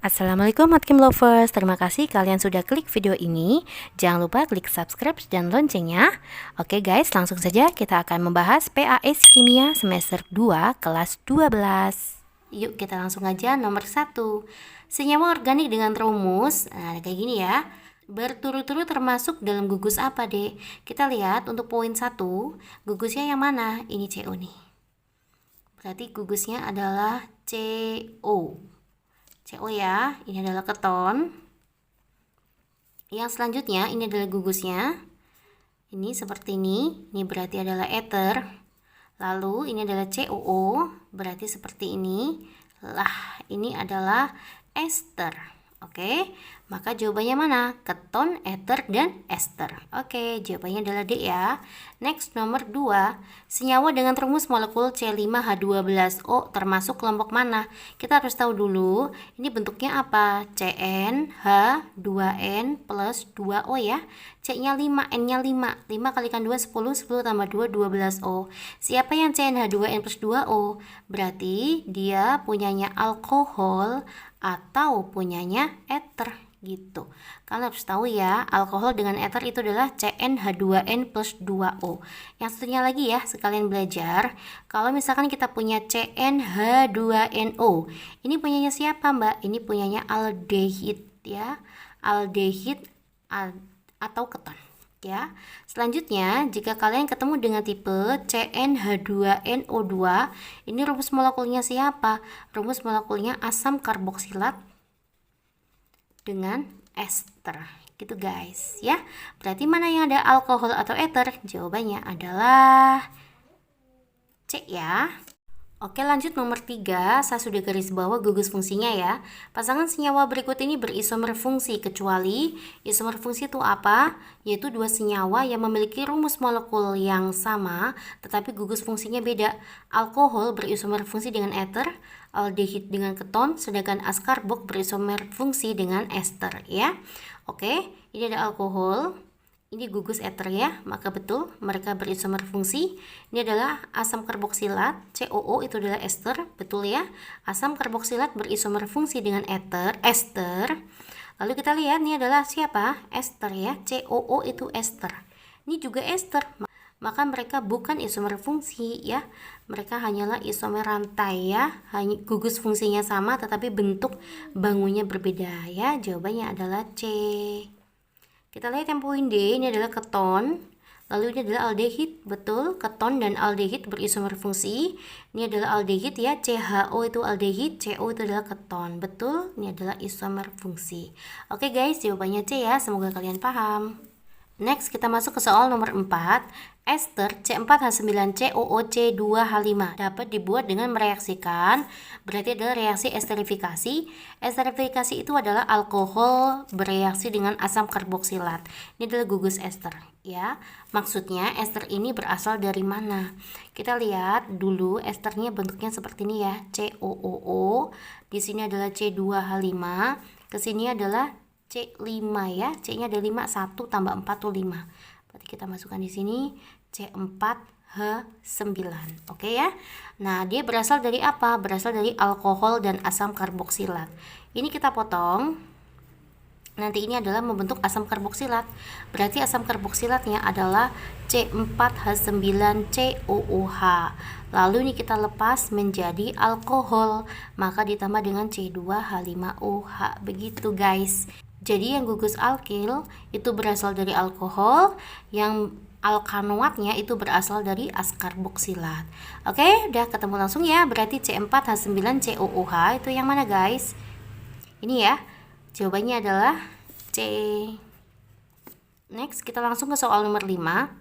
Assalamualaikum Matkim Lovers, terima kasih kalian sudah klik video ini. Jangan lupa klik subscribe dan loncengnya. Oke guys, langsung saja kita akan membahas PAS Kimia semester 2 kelas 12. Yuk kita langsung aja nomor 1. Senyawa organik dengan rumus, nah kayak gini ya. Berturut-turut termasuk dalam gugus apa dek? Kita lihat untuk poin 1, gugusnya yang mana? Ini CO nih. Berarti gugusnya adalah CO. CO ya, ini adalah keton. Yang selanjutnya ini adalah gugusnya. Ini seperti ini berarti adalah ether. Lalu ini adalah COO, berarti seperti ini. Lah, ini adalah ester. Oke, maka jawabannya mana? Keton, ether, dan ester. Oke, jawabannya adalah D ya. Next, nomor 2. Senyawa dengan rumus molekul C5H12O termasuk kelompok mana? Kita harus tahu dulu, ini bentuknya apa? CnH2n plus 2O ya. C-nya 5, N-nya 5. 5 kalikan 2, 10. 10 tambah 2, 12O. Siapa yang CnH2n plus 2O? Berarti dia punyanya alkohol atau punyanya ether gitu. Kalian harus tahu ya, alkohol dengan ether itu adalah CnH2n plus 2O. Yang satunya lagi ya, sekalian belajar. Kalau misalkan kita punya CnH2NO, ini punyanya siapa Mbak? Ini punyanya aldehid ya. Aldehid atau keton ya. Selanjutnya, jika kalian ketemu dengan tipe CnH2NO2, ini rumus molekulnya siapa? Rumus molekulnya asam karboksilat dengan ester. Gitu guys, ya. Berarti mana yang ada alkohol atau ether? Jawabannya adalah C ya. Oke, lanjut nomor 3, saya sudah garis bawah gugus fungsinya ya. Pasangan senyawa berikut ini berisomer fungsi, kecuali isomer fungsi itu apa? Yaitu dua senyawa yang memiliki rumus molekul yang sama, tetapi gugus fungsinya beda. Alkohol berisomer fungsi dengan ether, aldehid dengan keton, sedangkan askarbok berisomer fungsi dengan ester ya. Oke, ini ada alkohol. Ini gugus ether ya, maka betul mereka berisomer fungsi. Ini adalah asam karboksilat, COO itu adalah ester, betul ya. Asam karboksilat berisomer fungsi dengan ester. Lalu kita lihat ini adalah siapa? Ester ya, COO itu ester. Ini juga ester, maka mereka bukan isomer fungsi ya. Mereka hanyalah isomer rantai ya. Hanya gugus fungsinya sama tetapi bentuk bangunnya berbeda ya. Jawabannya adalah C. Kita lihat yang poin D, ini adalah keton. Lalu ini adalah aldehid, betul. Keton dan aldehid berisomer fungsi. Ini adalah aldehid ya, CHO itu aldehid, CO itu adalah keton, betul. Ini adalah isomer fungsi. Oke guys, jawabannya C ya, semoga kalian paham. Next, kita masuk ke soal nomor 4. Ester C4H9COOC2H5 dapat dibuat dengan mereaksikan, berarti adalah reaksi esterifikasi. Esterifikasi itu adalah alkohol bereaksi dengan asam karboksilat. Ini adalah gugus ester ya. Maksudnya ester ini berasal dari mana? Kita lihat dulu esternya bentuknya seperti ini ya, COOO. Di sini adalah C2H5, ke sini adalah C5 ya. C-nya ada 5, 1 tambah 4 tuh 5. Berarti kita masukkan di sini C4H9. Oke ya. Nah, dia berasal dari apa? Berasal dari alkohol dan asam karboksilat. Ini kita potong. Nanti ini adalah membentuk asam karboksilat. Berarti asam karboksilatnya adalah C4H9COOH. Lalu ini kita lepas menjadi alkohol, maka ditambah dengan C2H5OH. Begitu guys. Jadi yang gugus alkil itu berasal dari alkohol, yang alkanoatnya itu berasal dari askarboksilat. Oke, udah ketemu langsung ya. Berarti C4H9COOH itu yang mana guys? Ini ya. Jawabannya adalah C. Next, kita langsung ke soal nomor 5.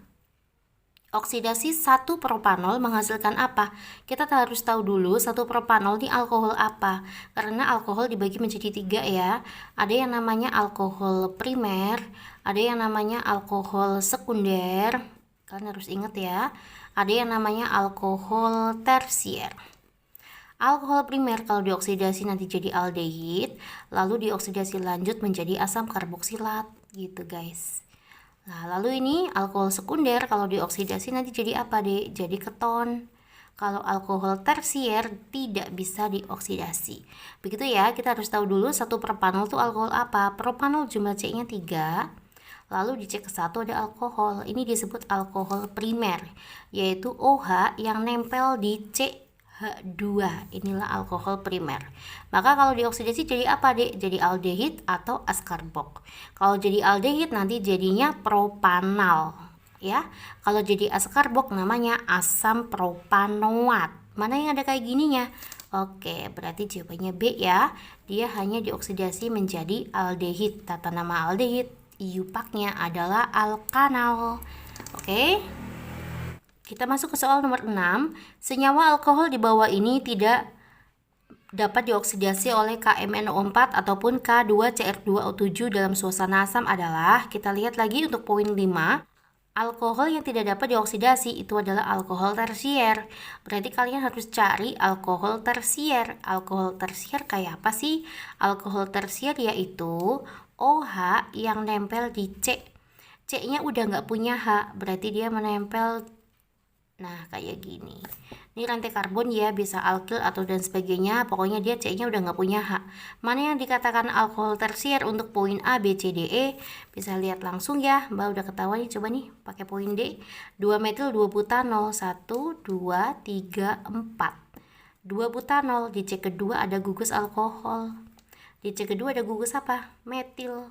Oksidasi 1 propanol menghasilkan apa? Kita harus tahu dulu 1 propanol ini alkohol apa. Karena alkohol dibagi menjadi 3 ya. Ada yang namanya alkohol primer, ada yang namanya alkohol sekunder. Kalian harus ingat ya. Ada yang namanya alkohol tersier. Alkohol primer kalau dioksidasi nanti jadi aldehid, lalu dioksidasi lanjut menjadi asam karboksilat gitu guys. Nah, lalu ini alkohol sekunder kalau dioksidasi nanti jadi apa deh? Jadi keton. Kalau alkohol tersier tidak bisa dioksidasi. Begitu ya, kita harus tahu dulu satu propanol itu alkohol apa. Propanol jumlah C-nya 3. Lalu di C ke-1 ada alkohol. Ini disebut alkohol primer, yaitu OH yang nempel di CH2. Inilah alkohol primer. Maka kalau dioksidasi jadi apa, Dek? Jadi aldehid atau askarbok. Kalau jadi aldehid nanti jadinya propanal, ya. Kalau jadi askarbok namanya asam propanoat. Mana yang ada kayak gininya? Oke, berarti jawabannya B ya. Dia hanya dioksidasi menjadi aldehid. Tata nama aldehid, iupaknya adalah alkanal. Oke. Kita masuk ke soal nomor 6. Senyawa alkohol di bawah ini tidak dapat dioksidasi oleh KMNO4 ataupun K2CR2O7 dalam suasana asam adalah, kita lihat lagi untuk poin 5. Alkohol yang tidak dapat dioksidasi itu adalah alkohol tersier. Berarti kalian harus cari alkohol tersier. Alkohol tersier kayak apa sih? Alkohol tersier yaitu OH yang nempel di C. C-nya udah nggak punya H, berarti dia menempel, nah kayak gini. Ini rantai karbon ya, bisa alkil atau dan sebagainya. Pokoknya dia C-nya udah nggak punya H. Mana yang dikatakan alkohol tersier untuk poin A, B, C, D, E? Bisa lihat langsung ya. Mbak udah ketahuan nih, coba nih pakai poin D. 2 metil 2 butanol. 1, 2, 3, 4. 2 butanol. Di C kedua ada gugus alkohol. Di C kedua ada gugus apa? Metil.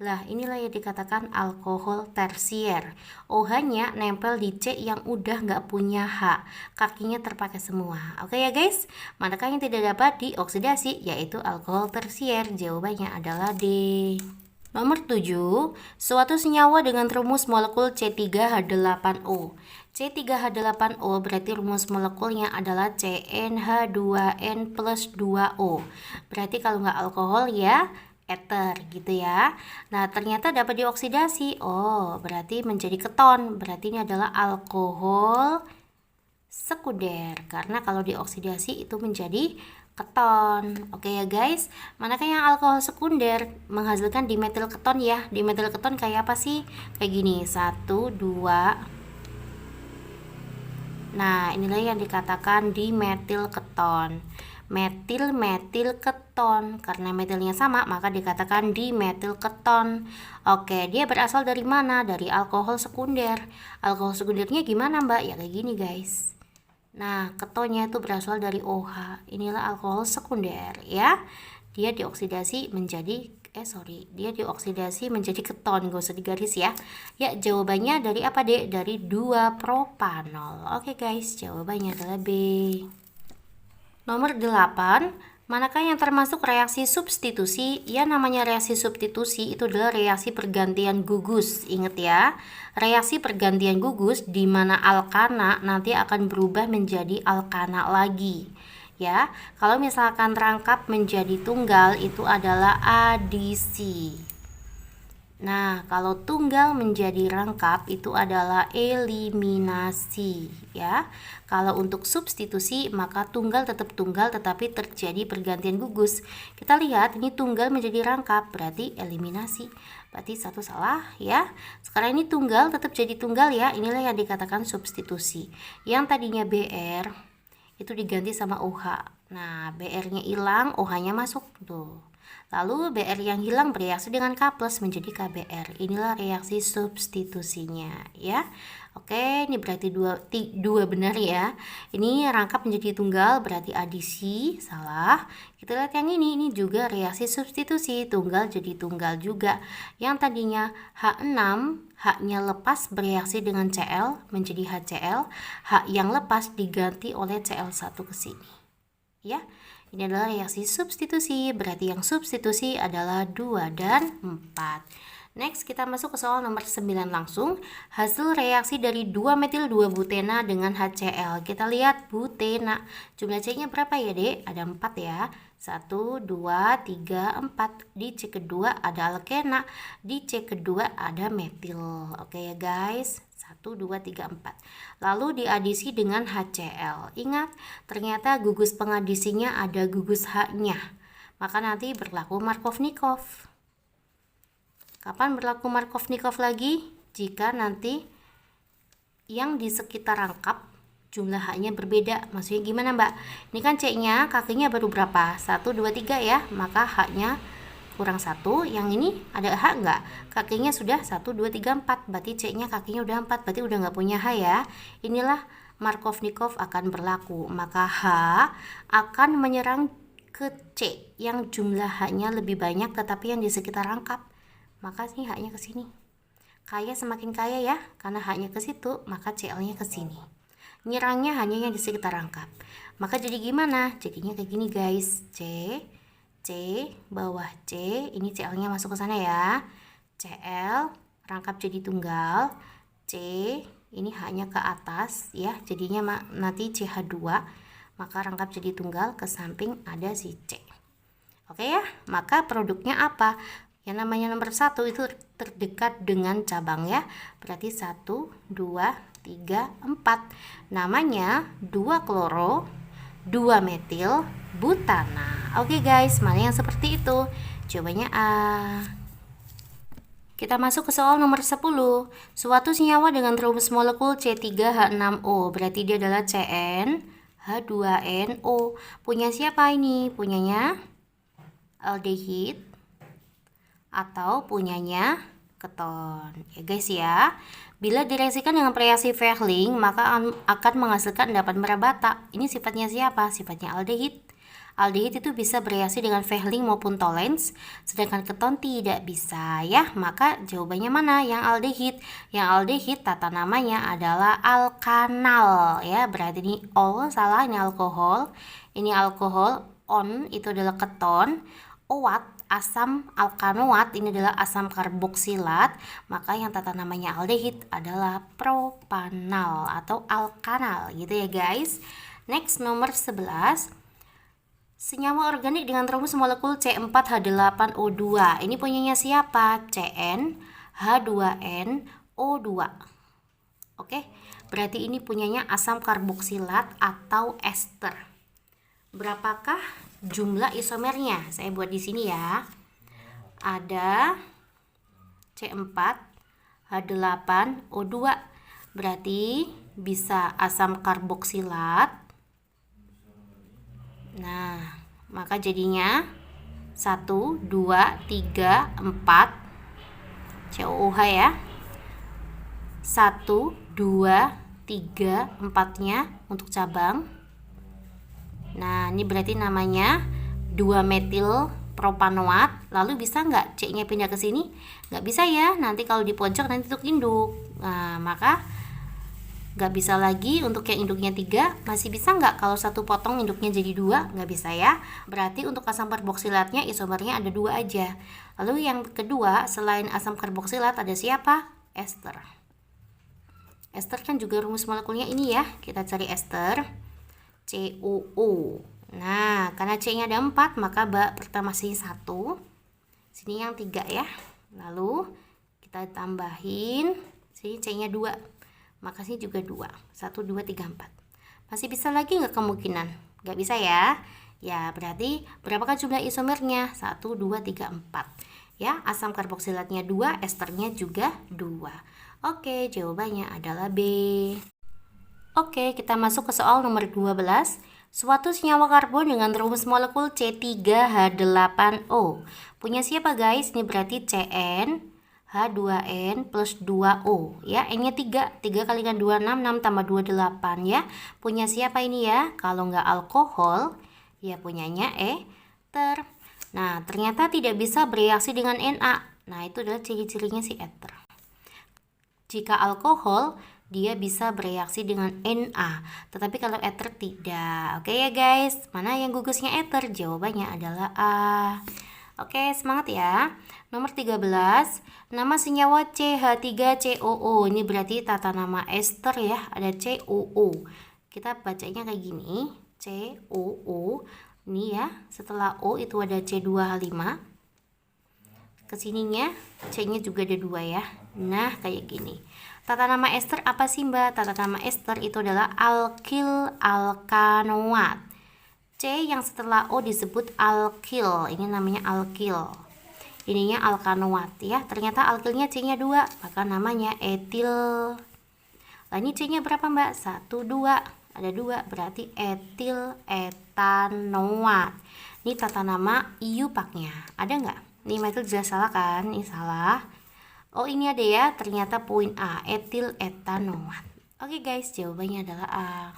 Lah, inilah yang dikatakan alkohol tersier. OH-nya nempel di C yang udah nggak punya H. Kakinya terpakai semua. Oke ya guys? Manakah yang tidak dapat dioksidasi? Yaitu alkohol tersier. Jawabannya adalah D. Nomor 7. Suatu senyawa dengan rumus molekul C3H8O. C3H8O berarti rumus molekulnya adalah CnH2n plus 2O. Berarti kalau nggak alkohol ya ether gitu ya. Nah, ternyata dapat dioksidasi. Oh, berarti menjadi keton. Berarti ini adalah alkohol sekunder. Karena kalau dioksidasi itu menjadi keton. Oke ya guys. Manakah yang alkohol sekunder menghasilkan dimetil keton ya? Dimetil keton kayak apa sih? Kayak gini. 1, 2. Nah, inilah yang dikatakan dimetil keton. Metil keton, karena metilnya sama maka dikatakan dimetil keton. Oke, dia berasal dari mana? Dari alkohol sekunder. Alkohol sekundernya gimana Mbak? Ya kayak gini guys. Nah, ketonnya itu berasal dari OH. Inilah alkohol sekunder ya. Dia dioksidasi menjadi dia dioksidasi menjadi keton, gak usah digaris ya. Ya, jawabannya dari apa Dek? Dari 2 propanol. Oke guys, jawabannya adalah B. Nomor 8, manakah yang termasuk reaksi substitusi? Ya, namanya reaksi substitusi itu adalah reaksi pergantian gugus. Ingat ya, reaksi pergantian gugus di mana alkana nanti akan berubah menjadi alkana lagi. Ya, kalau misalkan rangkap menjadi tunggal itu adalah adisi. Nah, kalau tunggal menjadi rangkap itu adalah eliminasi ya. Kalau untuk substitusi maka tunggal tetap tunggal tetapi terjadi pergantian gugus. Kita lihat ini tunggal menjadi rangkap berarti eliminasi. Berarti satu salah ya. Sekarang ini tunggal tetap jadi tunggal ya. Inilah yang dikatakan substitusi. Yang tadinya BR itu diganti sama OH. Nah, BR-nya hilang, OH-nya masuk tuh. Lalu BR yang hilang bereaksi dengan K+ menjadi KBr. Inilah reaksi substitusinya ya. Oke, ini berarti dua benar ya. Ini rangkap menjadi tunggal berarti adisi, salah. Kita lihat yang ini juga reaksi substitusi, tunggal jadi tunggal juga. Yang tadinya H6, H-nya lepas bereaksi dengan Cl menjadi HCl, H yang lepas diganti oleh Cl1 ke sini. Ya. Ini adalah reaksi substitusi, berarti yang substitusi adalah 2 dan 4. Next, kita masuk ke soal nomor 9 langsung. Hasil reaksi dari 2 metil 2 butena dengan HCl. Kita lihat butena. Jumlah C-nya berapa ya, Dek? Ada 4 ya. 1, 2, 3, 4. Di C kedua ada alkena. Di C kedua ada metil. Oke ya guys. 1, 2, 3, 4. Lalu diadisi dengan HCl. Ingat, ternyata gugus pengadisinya ada gugus H-nya. Maka nanti berlaku Markovnikov. Kapan berlaku Markovnikov lagi? Jika nanti yang di sekitar rangkap jumlah H-nya berbeda. Maksudnya gimana Mbak? Ini kan C-nya kakinya baru berapa? 1, 2, 3 ya. Maka H-nya kurang 1. Yang ini ada H enggak? Kakinya sudah 1, 2, 3, 4. Berarti C-nya kakinya udah 4. Berarti udah nggak punya H ya. Inilah Markovnikov akan berlaku. Maka H akan menyerang ke C yang jumlah H-nya lebih banyak tetapi yang di sekitar rangkap. Maka nih H-nya ke sini. Kaya semakin kaya ya, karena H-nya ke situ, maka CL-nya ke sini. Nyerangnya hanya yang di sekitar rangkap. Maka jadi gimana? Jadinya kayak gini guys. C, bawah C, ini CL-nya masuk ke sana ya. CL, rangkap jadi tunggal. C, ini H-nya ke atas ya, jadinya nanti CH2. Maka rangkap jadi tunggal, ke samping ada si C. Oke ya, maka produknya apa? Yang namanya nomor 1 itu terdekat dengan cabang ya. Berarti 1, 2, 3, 4. Namanya 2 kloro, 2 metil butana. Oke guys, mana yang seperti itu? Jawabannya A. Kita masuk ke soal nomor 10. Suatu senyawa dengan rumus molekul C3H6O. Berarti dia adalah Cn H2NO. Punya siapa ini? Punyanya aldehid atau punyanya keton ya guys ya. Bila direaksikan dengan reaksi Fehling maka akan menghasilkan endapan merah bata. Ini sifatnya siapa? Sifatnya aldehid. Aldehid itu bisa bereaksi dengan Fehling maupun Tollens, sedangkan keton tidak bisa ya. Maka jawabannya mana? Yang aldehid. Yang aldehid tata namanya adalah alkanal ya. Berarti ini ol salah, ini alkohol. Ini alkohol, on itu adalah keton, owat asam alkanoat ini adalah asam karboksilat, maka yang tata namanya aldehid adalah propanal atau alkanal gitu ya guys. Next nomor 11. Senyawa organik dengan rumus molekul C4H8O2. Ini punyanya siapa? Cn H2NO2. Oke, berarti ini punyanya asam karboksilat atau ester. Berapakah jumlah isomernya? Saya buat di sini ya. Ada C4H8O2. Berarti bisa asam karboksilat. Nah, maka jadinya 1, 2, 3, 4 COOH ya. 1, 2, 3, 4-nya untuk cabang. Nah, ini berarti namanya 2 metil propanoat. Lalu bisa nggak C-nya pindah ke sini? Nggak bisa ya, nanti kalau di pojok nanti untuk induk. Nah, maka nggak bisa lagi untuk yang induknya 3. Masih bisa nggak kalau satu potong induknya jadi 2? Nggak bisa ya. Berarti untuk asam karboksilatnya isomernya ada 2 aja. Lalu yang kedua, selain asam karboksilat ada siapa? Ester. Ester kan juga rumus molekulnya ini ya. Kita cari ester. COO. Nah, karena C-nya ada 4, maka bak pertama sini 1. Sini yang 3 ya. Lalu kita tambahin sini C-nya 2. Maka sini juga 2. 1, 2, 3, 4. Masih bisa lagi nggak kemungkinan? Nggak bisa ya. Ya, berarti berapakah jumlah isomernya? 1, 2, 3, 4. Ya, asam karboksilatnya 2, esternya juga 2. Oke, jawabannya adalah B. Oke, kita masuk ke soal nomor 12. Suatu senyawa karbon dengan rumus molekul C3H8O. Punya siapa guys? Ini berarti Cn H2N plus 2O ya. N-nya 3. 3 kali dengan 2, 6. 6 tambah 2, 8 ya. Punya siapa ini ya? Kalau nggak alkohol, ya punyanya ether. Nah, ternyata tidak bisa bereaksi dengan Na. Nah, itu adalah ciri-cirinya si ether. Jika alkohol, dia bisa bereaksi dengan Na, tetapi kalau ether tidak. Oke ya guys, mana yang gugusnya ether? Jawabannya adalah A. Oke, semangat ya. Nomor 13, nama senyawa CH3COO. Ini berarti tata nama ester ya, ada COO. Kita bacanya kayak gini, COO. Ini ya, setelah O itu ada C2H5. Kesininya C-nya juga ada 2 ya. Nah, kayak gini. Tata nama ester apa sih Mbak? Tata nama ester itu adalah alkil alkanoat. C yang setelah O disebut alkil. Ini namanya alkil. Ininya alkanoat ya. Ternyata alkilnya C-nya 2, maka namanya etil. Lah ini C-nya berapa Mbak? 1, 2. ada 2, berarti etil etanoat. Ini tata nama IUPAC-nya. Ada nggak? Nih Michael jelas salah kan? Ini salah. Oh ini ada ya, ternyata poin A, etil etanoat. Oke guys, jawabannya adalah A.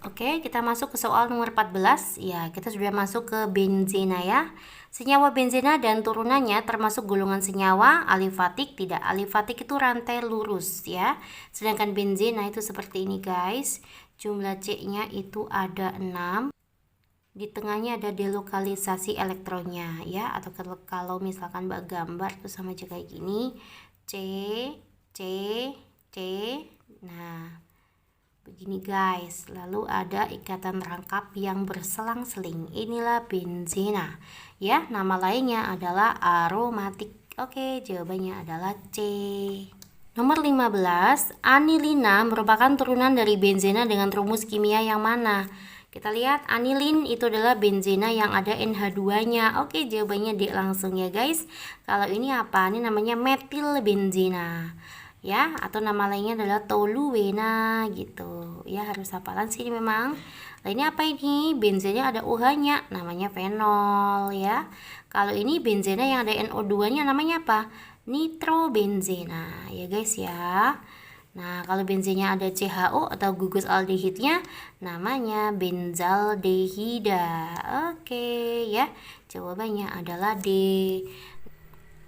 Oke, kita masuk ke soal nomor 14. Ya, kita sudah masuk ke benzena ya. Senyawa benzena dan turunannya termasuk golongan senyawa alifatik, tidak alifatik itu rantai lurus ya. Sedangkan benzena itu seperti ini guys. Jumlah C-nya itu ada 6. Di tengahnya ada delokalisasi elektronnya ya, atau kalau misalkan Mbak gambar itu sama aja kayak gini. C, C, C. Nah, begini guys, lalu ada ikatan rangkap yang berselang-seling. Inilah benzena. Ya, nama lainnya adalah aromatik. Oke, jawabannya adalah C. Nomor 15, anilina merupakan turunan dari benzena dengan rumus kimia yang mana? Kita lihat anilin itu adalah benzena yang ada NH2-nya. Oke, jawabannya D langsung ya guys. Kalau ini apa? Ini namanya metil benzena. Ya, atau nama lainnya adalah toluena gitu. Ya, harus hafalan sih memang. Nah, ini apa ini? Benzena ada OH-nya, namanya fenol ya. Kalau ini benzena yang ada NO2-nya namanya apa? Nitrobenzena ya guys ya. Nah, kalau benzennya ada CHO atau gugus aldehidnya namanya benzaldehida. Oke ya. Jawabannya adalah D.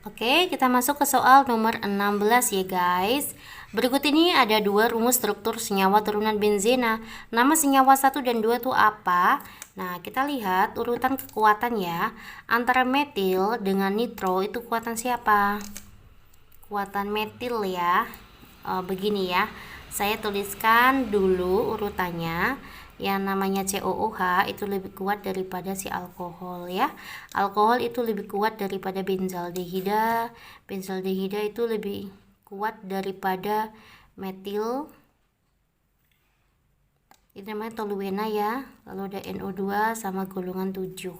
Oke, kita masuk ke soal nomor 16 ya guys. Berikut ini ada 2 rumus struktur senyawa turunan benzena. Nama senyawa 1 dan 2 itu apa? Nah, kita lihat urutan kekuatan ya. Antara metil dengan nitro itu kekuatan siapa? Kekuatan metil ya. Begini ya. Saya tuliskan dulu urutannya. Yang namanya COOH itu lebih kuat daripada si alkohol ya. Alkohol itu lebih kuat daripada benzaldehida. Benzaldehida itu lebih kuat daripada metil. Ini namanya toluena ya. Lalu ada NO2 sama golongan 7.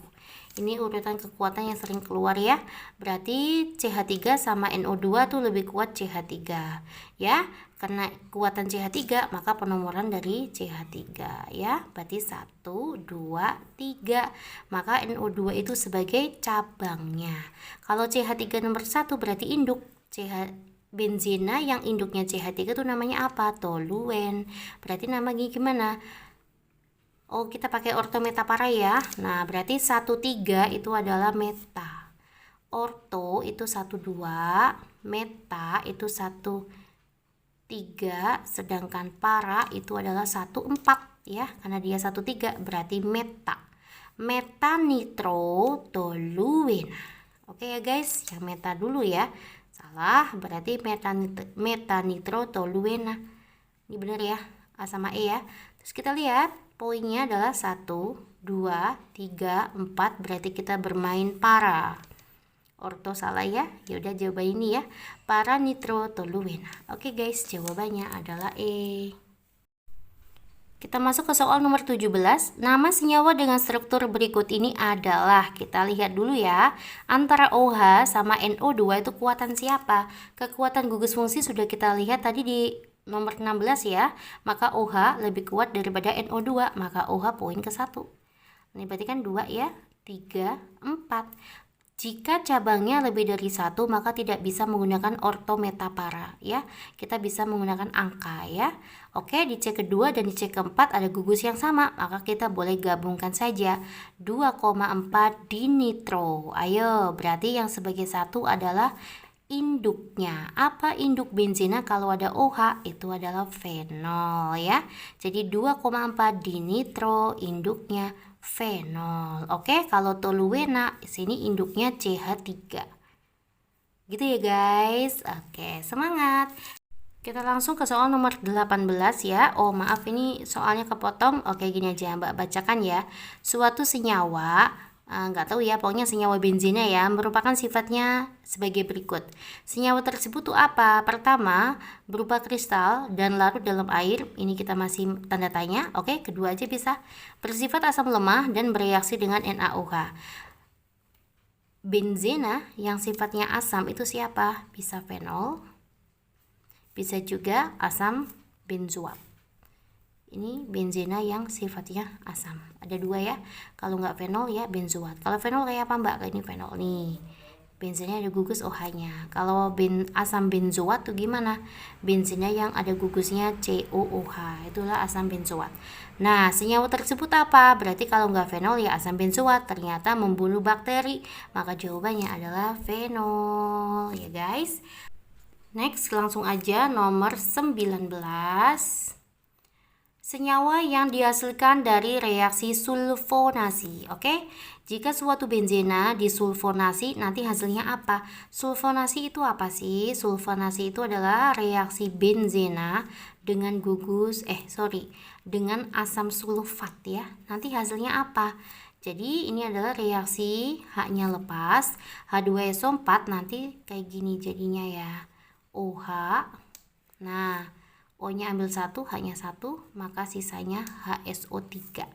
Ini urutan kekuatan yang sering keluar ya. Berarti CH3 sama NO2 tuh lebih kuat CH3 ya. Karena kekuatan CH3 maka penomoran dari CH3 ya. Berarti 1, 2, 3. Maka NO2 itu sebagai cabangnya. Kalau CH3 nomor 1 berarti induk. Benzena yang induknya CH3 itu namanya apa? Toluen. Berarti namanya gimana? Oh, kita pakai orto meta para ya. Nah, berarti 1,3 itu adalah meta. Orto itu 1,2, meta itu 1,3, sedangkan para itu adalah 1,4 ya. Karena dia 1,3 berarti meta. Meta nitrotoluena. Oke ya guys, yang meta dulu ya. Salah, berarti meta nitrotoluena. Ini benar ya, A sama E ya. Terus kita lihat poinnya adalah 1, 2, 3, 4. Berarti kita bermain para. Orto salah ya. Ya udah jawaban ini ya. Para nitrotoluena. Oke guys, jawabannya adalah E. Kita masuk ke soal nomor 17. Nama senyawa dengan struktur berikut ini adalah, kita lihat dulu ya, antara OH sama NO2 itu kekuatan siapa? Kekuatan gugus fungsi sudah kita lihat tadi di nomor 16 ya. Maka OH lebih kuat daripada NO2, maka OH poin ke 1. Ini berarti kan 2 ya, 3, 4. Jika cabangnya lebih dari 1 maka tidak bisa menggunakan orto meta para ya. Kita bisa menggunakan angka ya. Oke, di C kedua dan di C keempat ada gugus yang sama, maka kita boleh gabungkan saja 2,4 dinitro. Ayo, berarti yang sebagai 1 adalah induknya. Apa induk benzena kalau ada OH? Itu adalah fenol ya. Jadi 2,4 dinitro, induknya fenol. Oke, kalau toluena sini induknya CH3. Gitu ya guys. Oke, semangat. Kita langsung ke soal nomor 18 ya. Oh, maaf ini soalnya kepotong. Oke, gini aja Mbak bacakan ya. Suatu senyawa, nggak tahu ya, pokoknya senyawa benzena ya, merupakan sifatnya sebagai berikut. Senyawa tersebut tuh apa? Pertama, berupa kristal dan larut dalam air. Ini kita masih tanda tanya. Oke, kedua aja bisa. Bersifat asam lemah dan bereaksi dengan NaOH. Benzena yang sifatnya asam itu siapa? Bisa fenol, bisa juga asam benzoat. Ini benzena yang sifatnya asam. Ada dua ya. Kalau nggak fenol ya benzoat. Kalau fenol kayak apa mbak? Kayak ini fenol nih. Benzennya ada gugus OH-nya. Kalau asam benzoat tuh gimana? Benzennya yang ada gugusnya COOH. Itulah asam benzoat. Nah, senyawa tersebut apa? Berarti kalau nggak fenol ya asam benzoat. Ternyata membunuh bakteri. Maka jawabannya adalah fenol ya guys. Next, langsung aja nomor 19. Senyawa yang dihasilkan dari reaksi sulfonasi. Oke, jika suatu benzena disulfonasi, nanti hasilnya apa? Sulfonasi itu apa sih? Sulfonasi itu adalah reaksi benzena dengan dengan asam sulfat ya. Nanti hasilnya apa? Jadi ini adalah reaksi H-nya lepas, H2SO4 nanti kayak gini jadinya ya. OH. Nah, O-nya ambil 1, H-nya 1, maka sisanya HSO3.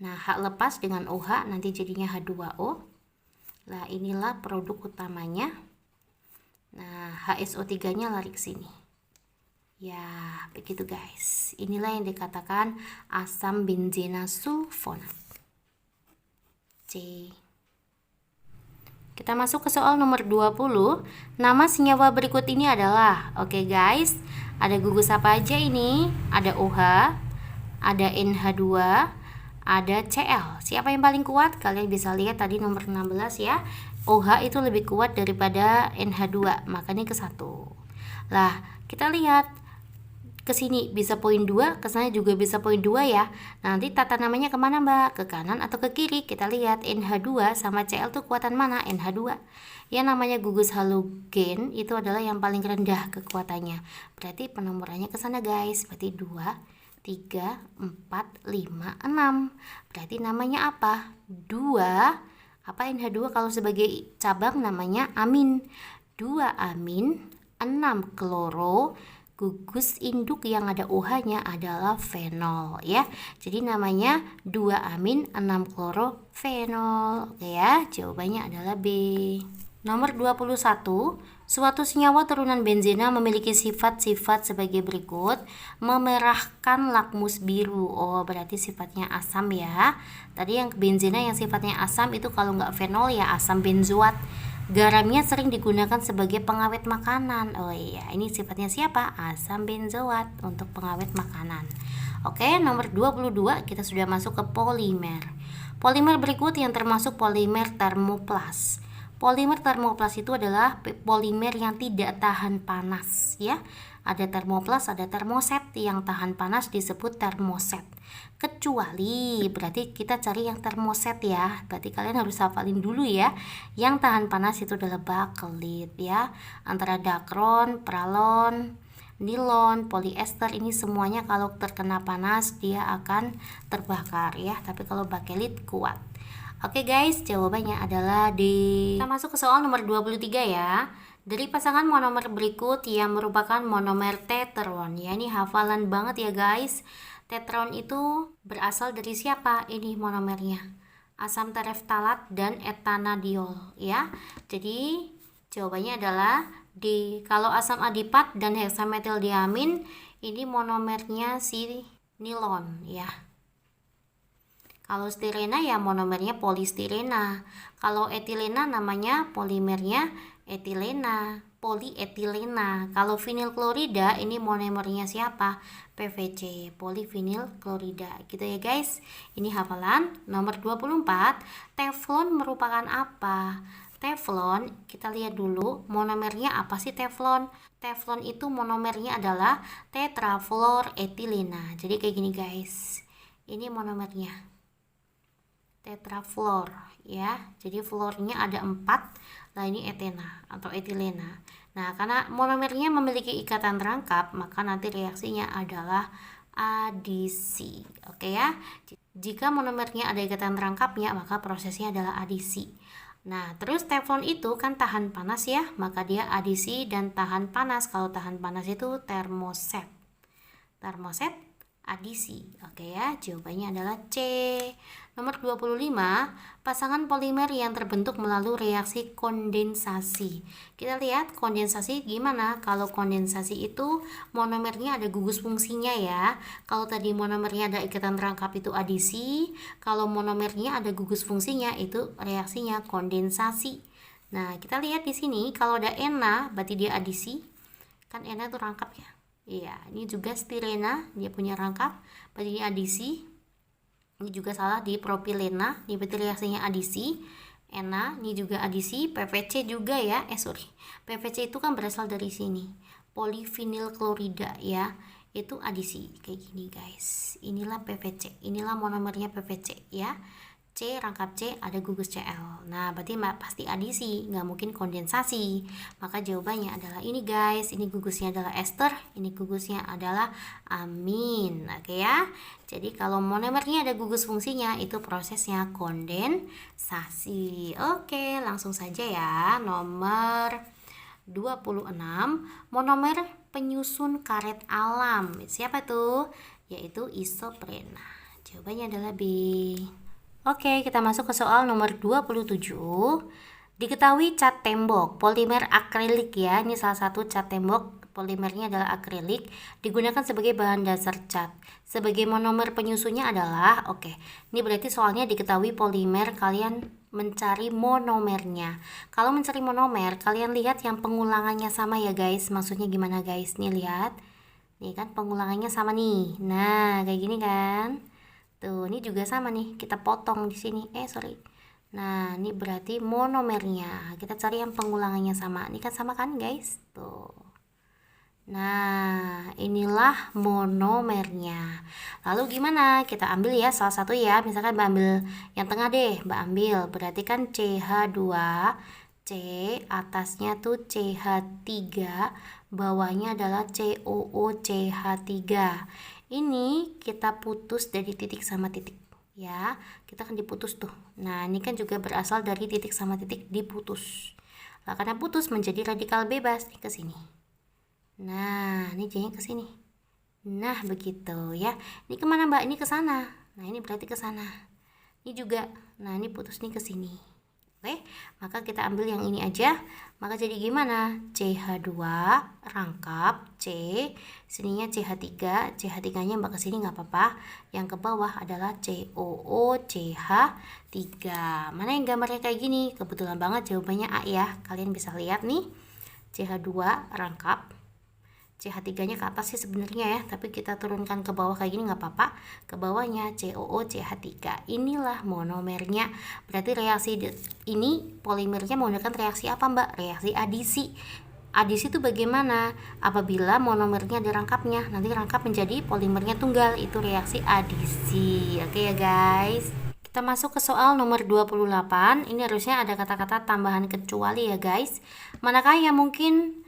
Nah, H lepas dengan OH nanti jadinya H2O. Nah, inilah produk utamanya. Nah, HSO3-nya lari ke sini. Ya, begitu guys. Inilah yang dikatakan asam benzena sulfonat. C. Kita masuk ke soal nomor 20. Nama senyawa berikut ini adalah, oke guys, ada gugus apa aja ini? Ada OH, ada NH2, ada Cl. Siapa yang paling kuat? Kalian bisa lihat tadi nomor 16 ya. OH itu lebih kuat daripada NH2, makanya ke 1. Lah, kita lihat ke sini bisa poin 2, ke sana juga bisa poin 2 ya. Nanti tata namanya kemana mbak? Ke kanan atau ke kiri? Kita lihat NH2 sama Cl tuh kuatan mana? NH2. Yang namanya gugus halogen itu adalah yang paling rendah kekuatannya. Berarti penomorannya ke sana guys. Berarti 2, 3, 4, 5, 6. Berarti namanya apa? 2. Apa NH2 kalau sebagai cabang namanya amin. 2 amin, 6 kloro. Gugus induk yang ada OH-nya adalah fenol ya. Jadi namanya 2 amin 6 klorofenol. Oke ya, jawabannya adalah B. Nomor 21. Suatu senyawa turunan benzena memiliki sifat-sifat sebagai berikut. Memerahkan lakmus biru. Oh, berarti sifatnya asam ya. Tadi yang benzena yang sifatnya asam itu kalau nggak fenol ya asam benzoat. Garamnya sering digunakan sebagai pengawet makanan. Oh iya, ini sifatnya siapa? Asam benzoat untuk pengawet makanan. Oke, nomor 22 kita sudah masuk ke polimer. Polimer berikut yang termasuk polimer termoplas. Polimer termoplas itu adalah polimer yang tidak tahan panas ya. Ada termoplas, ada termoset. Yang tahan panas disebut termoset. Kecuali berarti kita cari yang termoset ya. Berarti kalian harus hafalin dulu ya. Yang tahan panas itu adalah bakelit ya. Antara dakron, pralon, nilon, polyester ini semuanya kalau terkena panas dia akan terbakar ya. Tapi kalau bakelit kuat. Oke guys, jawabannya adalah D. Kita masuk ke soal nomor 23 ya. Dari pasangan monomer berikut yang merupakan monomer tetron. Ya, ini hafalan banget ya guys. Tetron itu berasal dari siapa? Ini monomernya. Asam tereftalat dan etanadiol ya. Jadi jawabannya adalah D. Kalau asam adipat dan heksametildiamin ini monomernya si nilon ya. Kalau stirena ya monomernya polistirena. Kalau etilena namanya polimernya etilena, polietilena. Kalau vinil klorida ini monomernya siapa? PVC, polivinil klorida. Gitu ya guys. Ini hafalan. Nomor 24, teflon merupakan apa? Teflon, kita lihat dulu monomernya apa sih teflon? Teflon itu monomernya adalah tetrafluoretilena. Jadi kayak gini guys. Ini monomernya. Tetrafluor ya. Jadi fluornya ada 4. Nah, ini etena atau etilena. Nah, karena monomernya memiliki ikatan terangkap, maka nanti reaksinya adalah adisi. Oke ya. Jika monomernya ada ikatan terangkapnya, maka prosesnya adalah adisi. Nah, terus teflon itu kan tahan panas ya, maka dia adisi dan tahan panas. Kalau tahan panas itu termoset. Termoset adisi. Oke ya, jawabannya adalah C. Nomor 25, pasangan polimer yang terbentuk melalui reaksi kondensasi. Kita lihat kondensasi gimana? Kalau kondensasi itu monomernya ada gugus fungsinya ya. Kalau tadi monomernya ada ikatan rangkap itu adisi, kalau monomernya ada gugus fungsinya itu reaksinya kondensasi. Nah, kita lihat di sini kalau ada ena berarti dia adisi. Kan ena itu rangkap ya. Iya, ini juga stirena, dia punya rangkap, berarti ini adisi. Ini juga salah di propilena, ini berarti reaksinya adisi. Ena, ini juga adisi. PVC juga ya, PVC itu kan berasal dari sini, polivinil klorida ya, itu adisi kayak gini guys. Inilah PVC, inilah monomernya PVC ya. C, rangkap C ada gugus Cl. Nah, berarti pasti adisi, nggak mungkin kondensasi. Maka jawabannya adalah ini guys. Ini gugusnya adalah ester, ini gugusnya adalah amin. Oke ya. Jadi kalau monomernya ada gugus fungsinya, itu prosesnya kondensasi. Oke, langsung saja ya. Nomor 26, monomer penyusun karet alam. Siapa tuh? Yaitu isoprena. Jawabannya adalah B. Oke, kita masuk ke soal nomor 27. Diketahui cat tembok, polimer akrilik ya. Ini salah satu cat tembok, polimernya adalah akrilik, digunakan sebagai bahan dasar cat. Sebagai monomer penyusunnya adalah, ini berarti soalnya diketahui polimer, kalian mencari monomernya. Kalau mencari monomer, kalian lihat yang pengulangannya sama ya guys. Maksudnya gimana guys? Nih lihat. Nih kan pengulangannya sama nih. Nah, kayak gini kan. Tuh, ini juga sama nih, kita potong di sini. Nah, ini berarti monomernya. Kita cari yang pengulangannya sama. Ini kan sama kan, guys? Tuh. Nah, inilah monomernya. Lalu gimana? Kita ambil ya salah satu ya. Misalkan Mbak ambil yang tengah deh, Mbak ambil. Berarti kan CH2, C, atasnya tuh CH3, bawahnya adalah COOCH3. Ini kita putus dari titik sama titik ya, kita kan diputus tuh. Nah, ini kan juga berasal dari titik sama titik diputus. Nah, karena putus menjadi radikal bebas nih ke sini. Nah, ini jadinya ke sini. Nah, begitu ya. Ini kemana Mbak? Ini ke sana. Nah, ini berarti ke sana. Ini juga. Nah, ini putus nih ke sini. Oke, maka kita ambil yang ini aja. Maka jadi gimana? CH2 rangkap C, sininya CH3, CH3-nya Mbak kesini nggak apa-apa. Yang ke bawah adalah COOCH3. Mana yang gambarnya kayak gini? Kebetulan banget jawabannya A ya. Kalian bisa lihat nih. CH2 rangkap. CH3-nya ke atas sih sebenarnya ya, tapi kita turunkan ke bawah kayak gini nggak apa-apa. Ke bawahnya COOCH3. Inilah monomernya. Berarti reaksi ini polimernya menggunakan reaksi apa Mbak? Reaksi adisi. Adisi itu bagaimana? Apabila monomernya ada rangkapnya, nanti rangkap menjadi polimernya tunggal. Itu reaksi adisi. Oke ya guys. Kita masuk ke soal nomor 28. Ini harusnya ada kata-kata tambahan kecuali ya guys. Manakah yang mungkin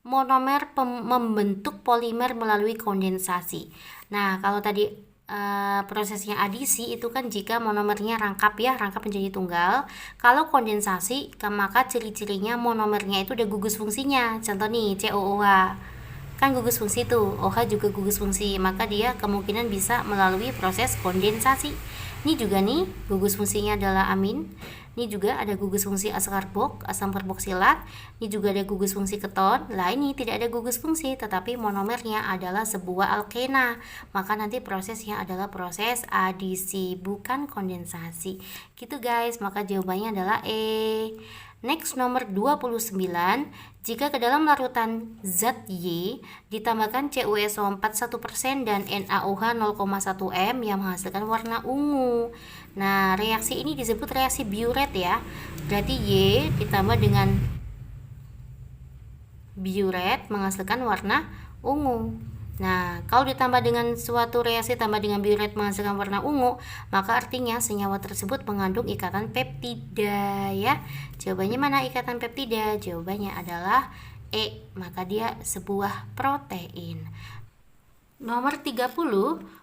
monomer membentuk polimer melalui kondensasi. Nah, kalau tadi prosesnya adisi itu kan jika monomernya rangkap ya, rangkap menjadi tunggal. Kalau kondensasi, maka ciri-cirinya monomernya itu ada gugus fungsinya. Contoh nih, COOH. Kan gugus fungsi tuh, OH juga gugus fungsi, maka dia kemungkinan bisa melalui proses kondensasi. Ini juga nih, gugus fungsinya adalah amin. Ini juga ada gugus fungsi asam karboksilat. Ini juga ada gugus fungsi keton. Lah ini tidak ada gugus fungsi, tetapi monomernya adalah sebuah alkena. Maka nanti prosesnya adalah proses adisi, bukan kondensasi. Gitu guys, maka jawabannya adalah E. Next, nomor 29. Jika ke dalam larutan zat Y ditambahkan CuSO4 1% dan NaOH 0,1 m yang menghasilkan warna ungu. Nah, reaksi ini disebut reaksi biuret ya. Berarti Y ditambah dengan biuret menghasilkan warna ungu. Nah, kalau ditambah dengan suatu reaksi tambah dengan biuret menghasilkan warna ungu, maka artinya senyawa tersebut mengandung ikatan peptida ya. Jawabannya mana ikatan peptida? Jawabannya adalah E, maka dia sebuah protein. Nomor 30,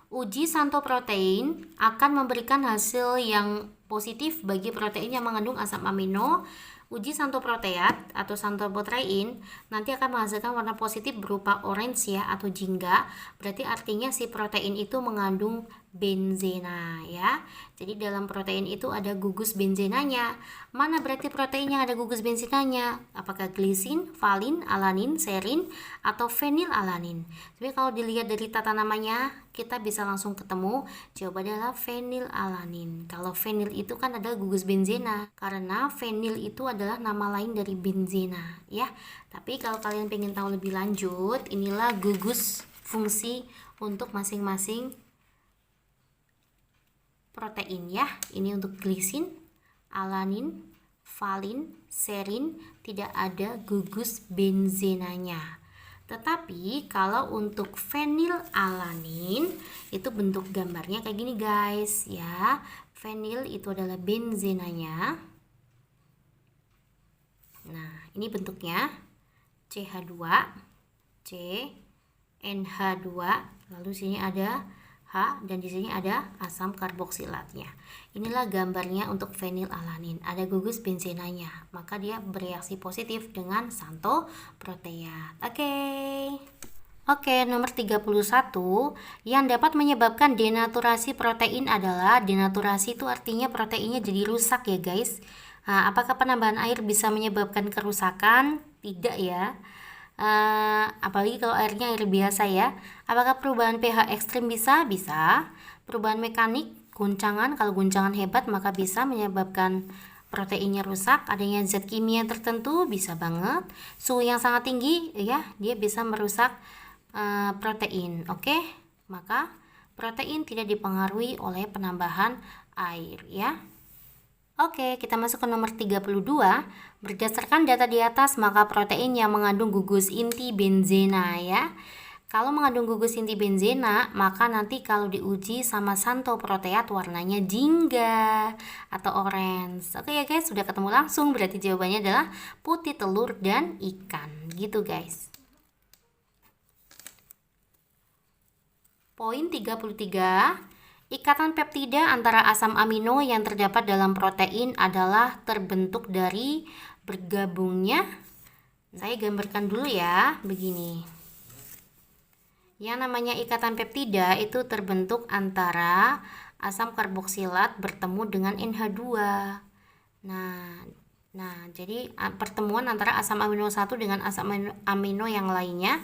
uji santoprotein akan memberikan hasil yang positif bagi protein yang mengandung asam amino. Uji santoproteat atau santoprotein nanti akan menghasilkan warna positif berupa orange ya atau jingga. Berarti artinya si protein itu mengandung benzena ya. Jadi dalam protein itu ada gugus benzenanya. Mana berarti protein yang ada gugus benzenanya? Apakah glisin, valin, alanin, serin, atau fenilalanin? Tapi kalau dilihat dari tata namanya, kita bisa langsung ketemu jawabannya adalah fenilalanin. Kalau fenil itu kan ada gugus benzena, karena fenil itu adalah nama lain dari benzena ya. Tapi kalau kalian pengen tahu lebih lanjut, inilah gugus fungsi untuk masing-masing protein ya. Ini untuk glisin, alanin, valin, serin tidak ada gugus benzenanya. Tetapi kalau untuk fenilalanin itu bentuk gambarnya kayak gini guys ya. Fenil itu adalah benzenanya. Nah, ini bentuknya CH2, C, NH2, lalu sini ada H dan di sini ada asam karboksilatnya. Inilah gambarnya untuk fenilalanin. Ada gugus benzenanya, maka dia bereaksi positif dengan santoproteat. Oke, nomor 31 yang dapat menyebabkan denaturasi protein adalah, denaturasi itu artinya proteinnya jadi rusak ya guys. Nah, apakah penambahan air bisa menyebabkan kerusakan? Tidak ya. Apalagi kalau airnya air biasa ya. Apakah perubahan pH ekstrim bisa? Bisa. Perubahan mekanik, guncangan, kalau guncangan hebat maka bisa menyebabkan proteinnya rusak. Adanya zat kimia tertentu bisa banget. Suhu yang sangat tinggi ya, dia bisa merusak protein. Oke, maka protein tidak dipengaruhi oleh penambahan air ya. Oke, kita masuk ke nomor 32. Berdasarkan data di atas, maka protein yang mengandung gugus inti benzena ya. Kalau mengandung gugus inti benzena, maka nanti kalau diuji sama santoproteat warnanya jingga atau orange. Oke ya guys, sudah ketemu langsung, berarti jawabannya adalah putih telur dan ikan. Gitu guys. Poin 33. Ikatan peptida antara asam amino yang terdapat dalam protein adalah terbentuk dari bergabungnya. Saya gambarkan dulu ya, begini. Yang namanya ikatan peptida itu terbentuk antara asam karboksilat bertemu dengan NH2. Nah, jadi pertemuan antara asam amino 1 dengan asam amino yang lainnya.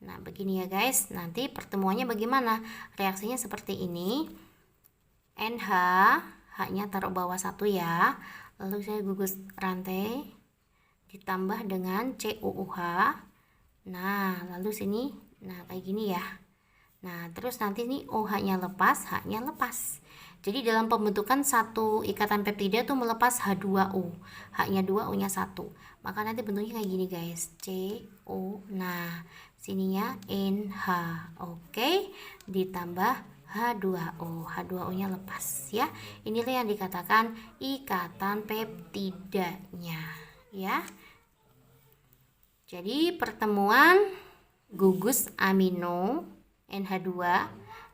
Nah, begini ya guys, nanti pertemuannya bagaimana? Reaksinya seperti ini. NH, H-nya taruh bawah 1 ya. Lalu saya gugus rantai ditambah dengan CuOH. Nah, lalu sini, nah kayak gini ya. Nah, terus nanti nih OH-nya lepas, H-nya lepas. Jadi dalam pembentukan satu ikatan peptida tuh melepas H2O. H-nya 2, O-nya 1. Maka nanti bentuknya kayak gini guys. CO. Nah, sininya NH. Oke, ditambah H2O. H2O-nya lepas ya. Inilah yang dikatakan ikatan peptidanya ya. Jadi pertemuan gugus amino NH2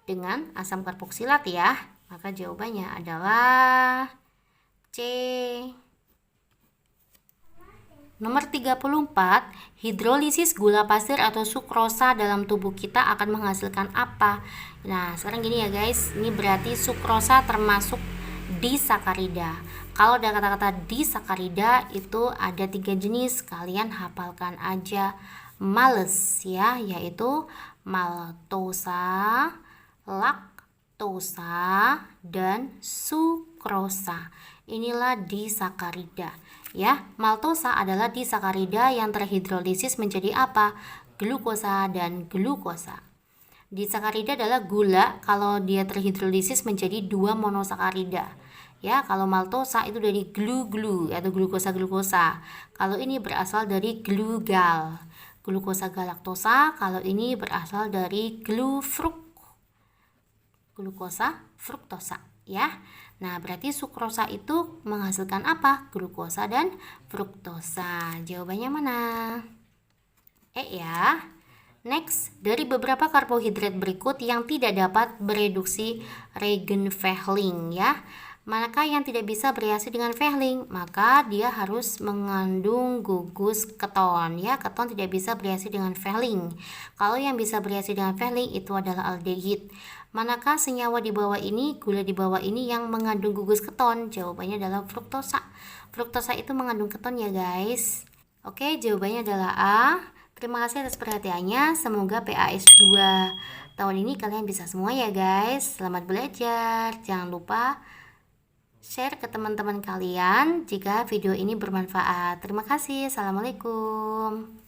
dengan asam karboksilat ya. Maka jawabannya adalah C. Nomor 34, hidrolisis gula pasir atau sukrosa dalam tubuh kita akan menghasilkan apa? Nah, sekarang gini ya guys, ini berarti sukrosa termasuk disakarida. Kalau ada kata-kata disakarida itu ada 3 jenis, kalian hafalkan aja. Males ya, yaitu maltosa, laktosa, dan sukrosa. Inilah disakarida ya. Maltosa adalah disakarida yang terhidrolisis menjadi apa? Glukosa dan glukosa. Disakarida adalah gula kalau dia terhidrolisis menjadi 2 monosakarida. Ya, kalau maltosa itu dari glu-glu atau glukosa-glukosa. Kalau ini berasal dari glugal. Glukosa galaktosa, kalau ini berasal dari glukosa fruktosa ya. Nah, berarti sukrosa itu menghasilkan apa? Glukosa dan fruktosa. Jawabannya mana? Ya. Next, dari beberapa karbohidrat berikut yang tidak dapat bereduksi Regen-Vehling ya. Manakah yang tidak bisa bereaksi dengan Fehling? Maka dia harus mengandung gugus keton ya. Keton tidak bisa bereaksi dengan Fehling. Kalau yang bisa bereaksi dengan Fehling itu adalah aldehid. Manakah senyawa di bawah ini, gula di bawah ini yang mengandung gugus keton? Jawabannya adalah fruktosa. Fruktosa itu mengandung keton ya guys. Oke, jawabannya adalah A. Terima kasih atas perhatiannya. Semoga PAS 2 tahun ini kalian bisa semua ya guys. Selamat belajar. Jangan lupa share ke teman-teman kalian jika video ini bermanfaat. Terima kasih. Assalamualaikum.